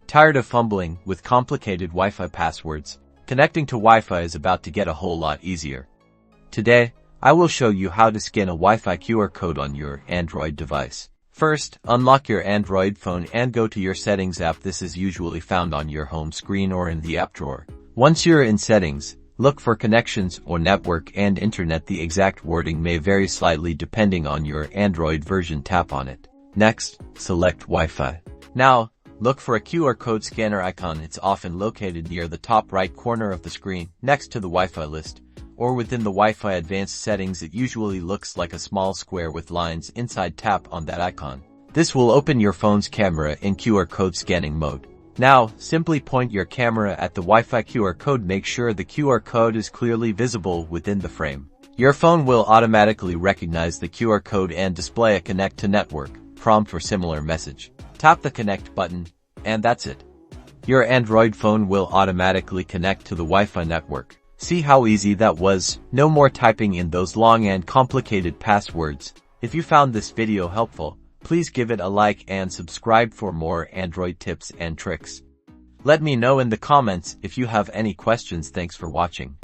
Tired of fumbling with complicated Wi-Fi passwords? Connecting to Wi-Fi is about to get a whole lot easier. Today, I will show you how to scan a Wi-Fi QR code on your Android device. First, unlock your Android phone and go to your Settings app. This is usually found on your home screen or in the app drawer. Once you're in Settings, look for Connections or Network and Internet. The exact wording may vary slightly depending on your Android version. Tap on it. Next, select Wi-Fi. Now, look for a QR code scanner icon. It's often located near the top right corner of the screen, next to the Wi-Fi list, or within the Wi-Fi advanced settings. It usually looks like a small square with lines inside. Tap on that icon. This will open your phone's camera in QR code scanning mode. Now, simply point your camera at the Wi-Fi QR code. Make sure the QR code is clearly visible within the frame. Your phone will automatically recognize the QR code and display a Connect to Network prompt or similar message. Tap the Connect button, and that's it. Your Android phone will automatically connect to the Wi-Fi network. See how easy that was? No more typing in those long and complicated passwords. If you found this video helpful, please give it a like and subscribe for more Android tips and tricks. Let me know in the comments if you have any questions. Thanks for watching.